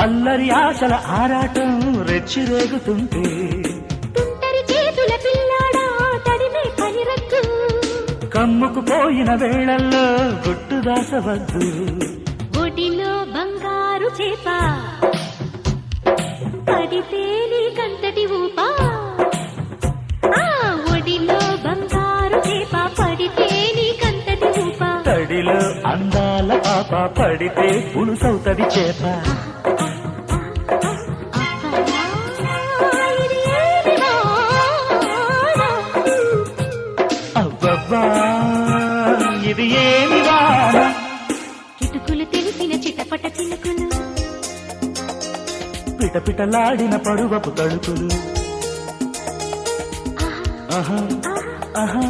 అల్లరి ఆశల ఆరాటం రెచ్చిరేగుతుంటే తుంటరి చేతుల పిల్లాడా తడిమే పనిరక్కు కమ్ముకు పోయిన వేళల్లో గుట్టు దాసవద్దు ఒడిలో బంగారు చేప పడితే నీకంతటి ఊపా ఒడిలో బంగారు చేప పడితే నీకంతటి ఊపా తడిలో అందాల పాప పడితే పులుసవుతది చేప అబ్బబ్బా ఇది ఏమి వాన కిటుకులు తెలిసిన చిటపట చినుకులు పిటపిటలాడిన పరువపు తడుకులు ఆహా ఆహా